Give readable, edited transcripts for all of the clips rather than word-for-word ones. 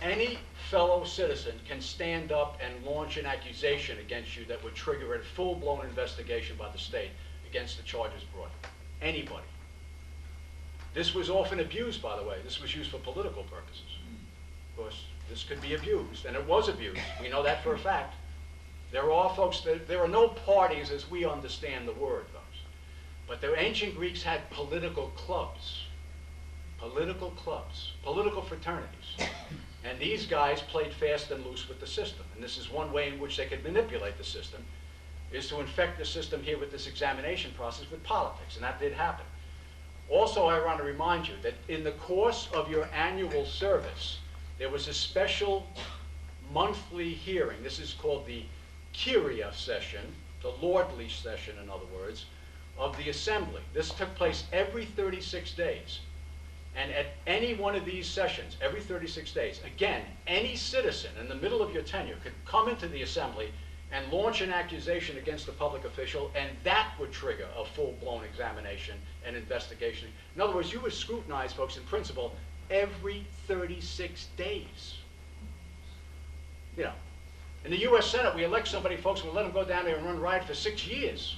any fellow citizen can stand up and launch an accusation against you that would trigger a full-blown investigation by the state against the charges brought. Anybody. This was often abused, by the way. This was used for political purposes. Of course, this could be abused, and it was abused. We know that for a fact. There are folks, there are no parties as we understand the word, folks. But the ancient Greeks had political clubs, political fraternities. And these guys played fast and loose with the system. And this is one way in which they could manipulate the system, is to infect the system here with this examination process with politics, and that did happen. Also, I want to remind you that in the course of your annual service, there was a special monthly hearing. This is called the Kyria session, the lordly session, in other words, of the assembly. This took place every 36 days. And at any one of these sessions, every 36 days, again, any citizen in the middle of your tenure could come into the assembly and launch an accusation against a public official, and that would trigger a full-blown examination and investigation. In other words, you were scrutinized, folks, in principle, every 36 days. You know, in the U.S. Senate, we elect somebody, folks, and we let them go down there and run riot for 6 years.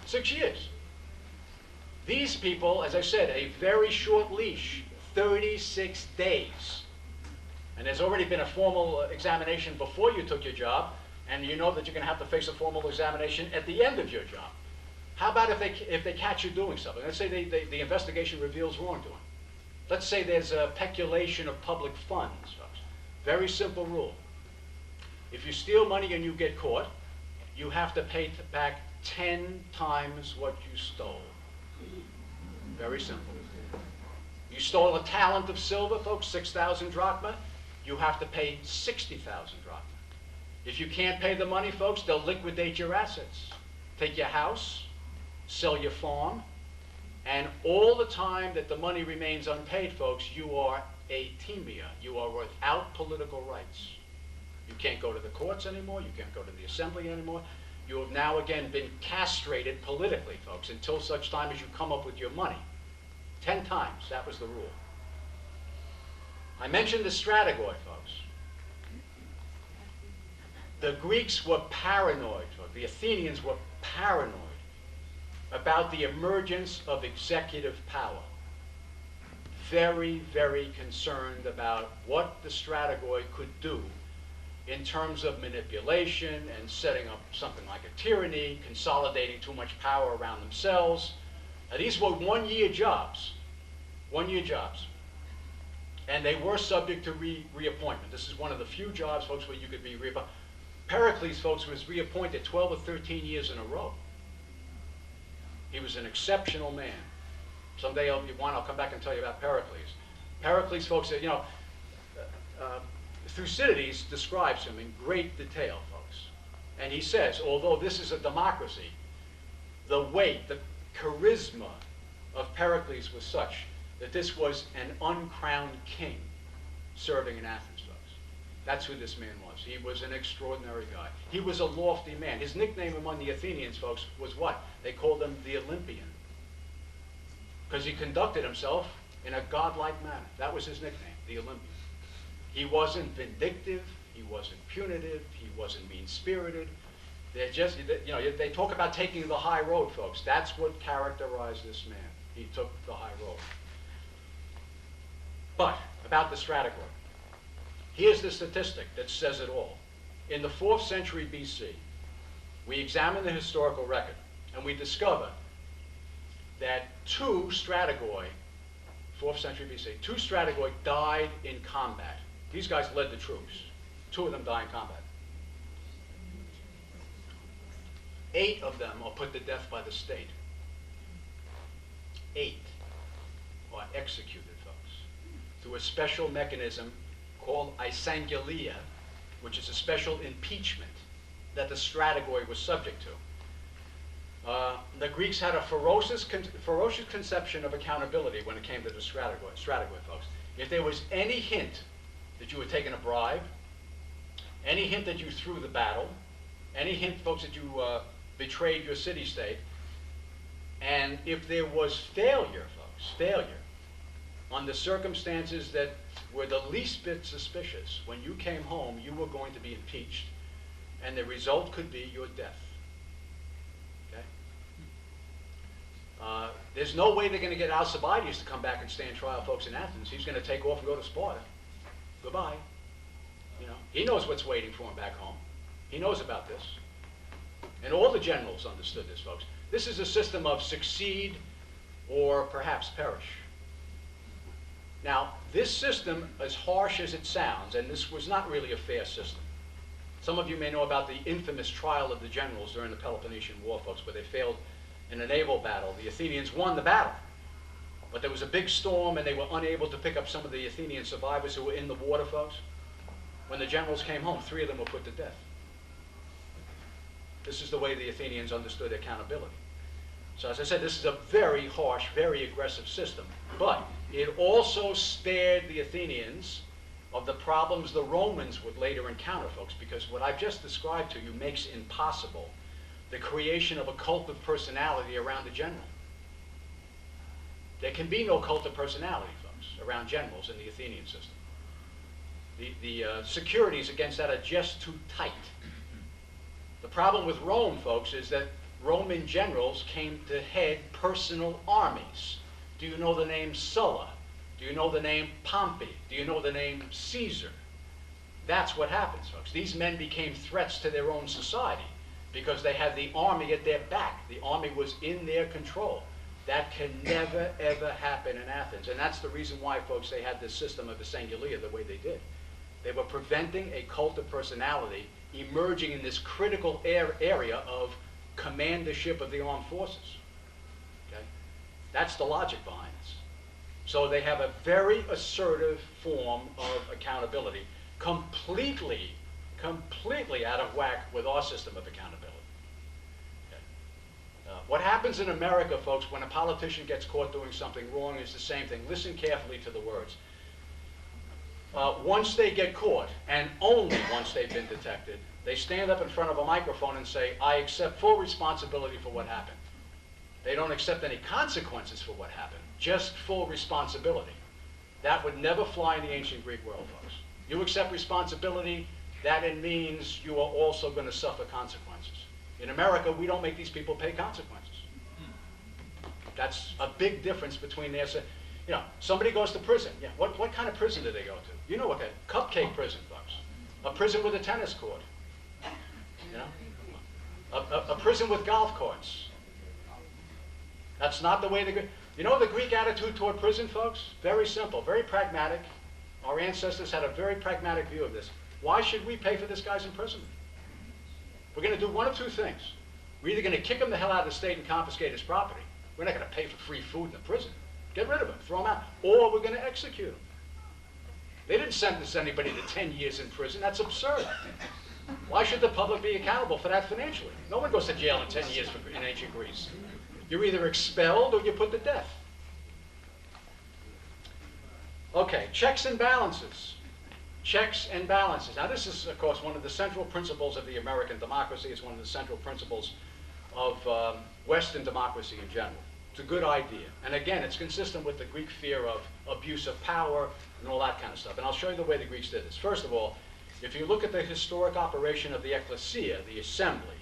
6 years. These people, as I said, a very short leash, 36 days. And there's already been a formal examination before you took your job, and you know that you're going to have to face a formal examination at the end of your job. How about if they catch you doing something? Let's say the investigation reveals wrongdoing. Let's say there's a peculation of public funds, folks. Very simple rule. If you steal money and you get caught, you have to pay back 10 times what you stole. Very simple. You stole a talent of silver, folks, 6,000 drachma, you have to pay 60,000 drachma. If you can't pay the money, folks, they'll liquidate your assets. Take your house, sell your farm, and all the time that the money remains unpaid, folks, you are a timia. You are without political rights. You can't go to the courts anymore. You can't go to the assembly anymore. You have now again been castrated politically, folks, until such time as you come up with your money. 10 times, that was the rule. I mentioned the strategoi, folks. The Greeks were paranoid, or the Athenians were paranoid about the emergence of executive power. Very, very concerned about what the strategoi could do in terms of manipulation and setting up something like a tyranny, consolidating too much power around themselves. Now, these were one-year jobs. One-year jobs. And they were subject to reappointment. This is one of the few jobs, folks, where you could be reappointed. Pericles, folks, was reappointed 12 or 13 years in a row. He was an exceptional man. Someday, if you want, I'll come back and tell you about Pericles. Pericles, folks, you know, Thucydides describes him in great detail, folks. And he says, although this is a democracy, the weight, the charisma of Pericles was such that this was an uncrowned king serving in Athens, folks. That's who this man was. He was an extraordinary guy. He was a lofty man. His nickname among the Athenians, folks, was what? They called him the Olympian, because he conducted himself in a godlike manner. That was his nickname, the Olympian. He wasn't vindictive, he wasn't punitive, he wasn't mean-spirited. They're just, you know, they talk about taking the high road, folks. That's what characterized this man. He took the high road. But, about the strategoi. Here's the statistic that says it all. In the 4th century BC, we examine the historical record, and we discover that 2 strategoi, 4th century BC, 2 strategoi died in combat. These guys led the troops. 2 of them died in combat. 8 of them are put to death by the state. 8 are executed, folks, through a special mechanism called isangulia, which is a special impeachment that the strategoi was subject to. The Greeks had a ferocious conception of accountability when it came to the strategoi, folks. If there was any hint that you were taking a bribe, any hint that you threw the battle, any hint, folks, that you betrayed your city-state, and if there was failure, folks, failure, on the circumstances that were the least bit suspicious, when you came home, you were going to be impeached, and the result could be your death. Okay? There's no way they're going to get Alcibiades to come back and stand trial, folks, in Athens. He's going to take off and go to Sparta. Goodbye. You know, he knows what's waiting for him back home. He knows about this. And all the generals understood this, folks. This is a system of succeed or perhaps perish. Now, this system, as harsh as it sounds, and this was not really a fair system. Some of you may know about the infamous trial of the generals during the Peloponnesian War, folks, where they failed in a naval battle. The Athenians won the battle, but there was a big storm and they were unable to pick up some of the Athenian survivors who were in the water, folks. When the generals came home, 3 of them were put to death. This is the way the Athenians understood accountability. So as I said, this is a very harsh, very aggressive system, but it also spared the Athenians of the problems the Romans would later encounter, folks, because what I've just described to you makes impossible the creation of a cult of personality around the general. There can be no cult of personality, folks, around generals in the Athenian system. The securities against that are just too tight. The problem with Rome, folks, is that Roman generals came to head personal armies. Do you know the name Sulla? Do you know the name Pompey? Do you know the name Caesar? That's what happens, folks. These men became threats to their own society because they had the army at their back. The army was in their control. That can never, ever happen in Athens. And that's the reason why, folks, they had this system of Assengulia the way they did. They were preventing a cult of personality emerging in this critical area of commandership of the armed forces. Okay? That's the logic behind this. So they have a very assertive form of accountability, completely out of whack with our system of accountability. Okay? What happens in America, folks, when a politician gets caught doing something wrong is the same thing. Listen carefully to the words. Once they get caught, and only once they've been detected, they stand up in front of a microphone and say, I accept full responsibility for what happened. They don't accept any consequences for what happened, just full responsibility. That would never fly in the ancient Greek world, folks. You accept responsibility, that it means you are also going to suffer consequences. In America, we don't make these people pay consequences. That's a big difference between their... You know, somebody goes to prison. Yeah, what kind of prison do they go to? You know what kind? Cupcake prison, folks. A prison with a tennis court. You know? A prison with golf carts. That's not the way the Greek... You know the Greek attitude toward prison, folks? Very simple, very pragmatic. Our ancestors had a very pragmatic view of this. Why should we pay for this guy's imprisonment? We're going to do one of 2 things. We're either going to kick him the hell out of the state and confiscate his property. We're not going to pay for free food in the prison. Get rid of him, throw him out. Or we're going to execute him. They didn't sentence anybody to 10 years in prison. That's absurd. Why should the public be accountable for that financially? No one goes to jail in 10 years in ancient Greece. You're either expelled or you're put to death. Okay, checks and balances. Checks and balances. Now this is, of course, one of the central principles of the American democracy. It's one of the central principles of Western democracy in general. It's a good idea. And again, it's consistent with the Greek fear of abuse of power and all that kind of stuff. And I'll show you the way the Greeks did this. First of all, if you look at the historic operation of the ecclesia, the assembly,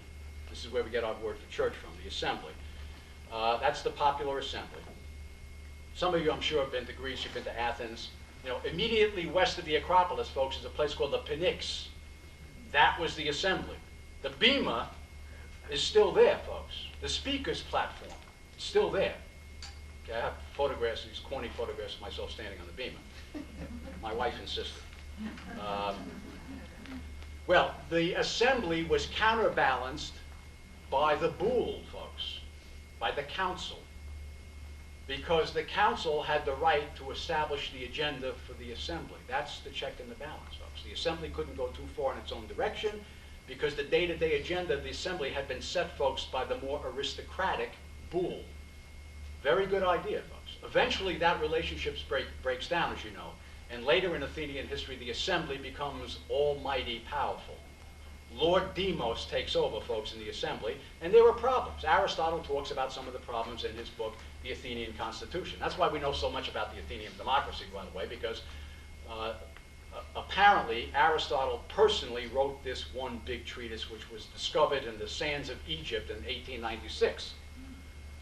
this is where we get our word for church from, the assembly. That's the popular assembly. Some of you, I'm sure, have been to Greece, you've been to Athens. You know, immediately west of the Acropolis, folks, is a place called the Pnyx. That was the assembly. The bema is still there, folks. The speaker's platform. Still there. Okay, I have photographs, these corny photographs of myself standing on the bema. My wife insisted. Well, the assembly was counterbalanced by the boule, folks, by the council, because the council had the right to establish the agenda for the assembly. That's the check and the balance, folks. The assembly couldn't go too far in its own direction because the day-to-day agenda of the assembly had been set, folks, by the more aristocratic boule. Very good idea, folks. Eventually, that relationship breaks down, as you know, and later in Athenian history, the assembly becomes almighty powerful. Lord Demos takes over, folks, in the assembly, and there are problems. Aristotle talks about some of the problems in his book, The Athenian Constitution. That's why we know so much about the Athenian democracy, by the way, because apparently Aristotle personally wrote this one big treatise, which was discovered in the sands of Egypt in 1896.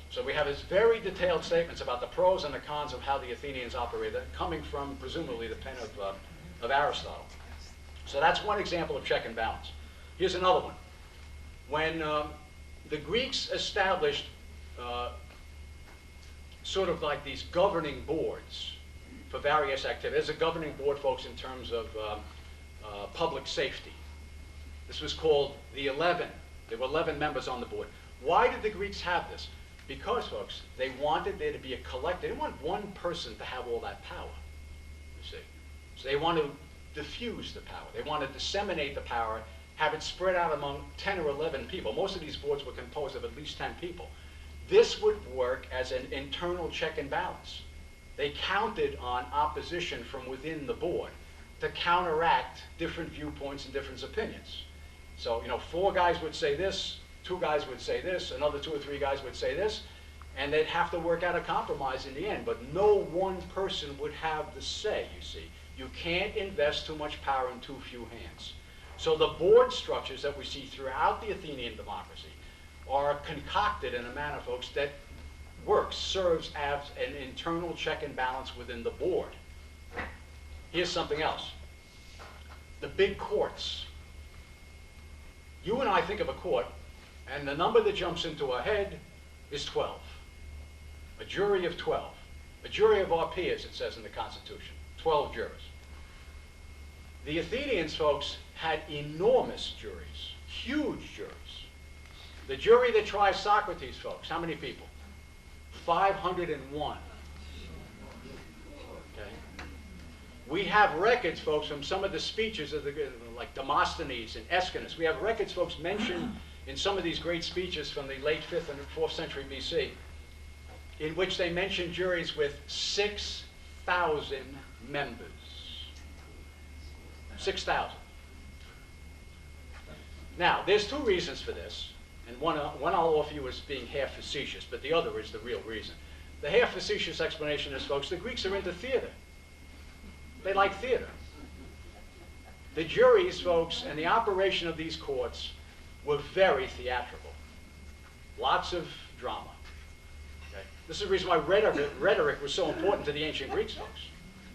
So we have his very detailed statements about the pros and the cons of how the Athenians operated, coming from presumably the pen of Aristotle. So that's one example of check and balance. Here's another one. When the Greeks established sort of like these governing boards for various activities. There's a governing board, folks, in terms of public safety. This was called the 11. There were 11 members on the board. Why did the Greeks have this? Because, folks, they wanted there to be a collective. They didn't want one person to have all that power, you see. So they wanted to diffuse the power. They wanted to disseminate the power, have it spread out among 10 or 11 people. Most of these boards were composed of at least 10 people. This would work as an internal check and balance. They counted on opposition from within the board to counteract different viewpoints and different opinions. So, you know, 4 guys would say this, 2 guys would say this, another 2 or 3 guys would say this, and they'd have to work out a compromise in the end. But no one person would have the say, you see. You can't invest too much power in too few hands. So the board structures that we see throughout the Athenian democracy are concocted in a manner, folks, that works, serves as an internal check and balance within the board. Here's something else. The big courts. You and I think of a court, and the number that jumps into our head is 12. A jury of 12. A jury of our peers, it says in the Constitution. 12 jurors. The Athenians, folks, had enormous juries, huge juries. The jury that tries Socrates, folks, how many people? 501. Okay. We have records, folks, from some of the speeches of like Demosthenes and Aeschylus. We have records, folks, mentioned in some of these great speeches from the late 5th and 4th century BC, in which they mention juries with 6,000 members. 6,000. Now, there's 2 reasons for this. And one I'll offer you as being half facetious, but the other is the real reason. The half facetious explanation is, folks, the Greeks are into theater. They like theater. The juries, folks, and the operation of these courts were very theatrical. Lots of drama. Okay? This is the reason why rhetoric was so important to the ancient Greeks, folks.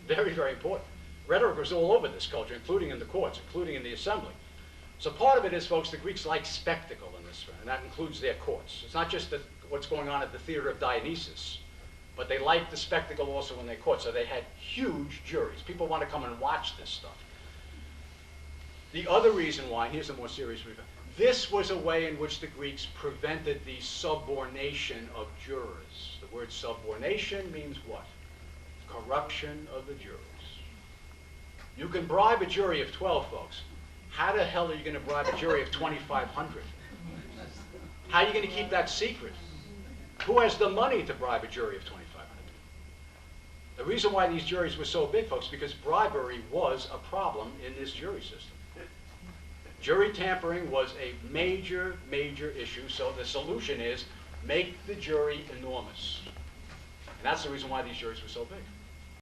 Very, very important. Rhetoric was all over this culture, including in the courts, including in the assembly. So part of it is, folks, the Greeks like spectacle in this, and that includes their courts. It's not just what's going on at the theater of Dionysus, but they like the spectacle also in their courts. So they had huge juries. People want to come and watch this stuff. The other reason why, and here's a more serious reason, this was a way in which the Greeks prevented the subordination of jurors. The word subordination means what? Corruption of the jurors. You can bribe a jury of 12, folks. How the hell are you going to bribe a jury of 2,500? How are you going to keep that secret? Who has the money to bribe a jury of 2,500? The reason why these juries were so big, folks, because bribery was a problem in this jury system. Jury tampering was a major, major issue, so the solution is make the jury enormous. And that's the reason why these juries were so big.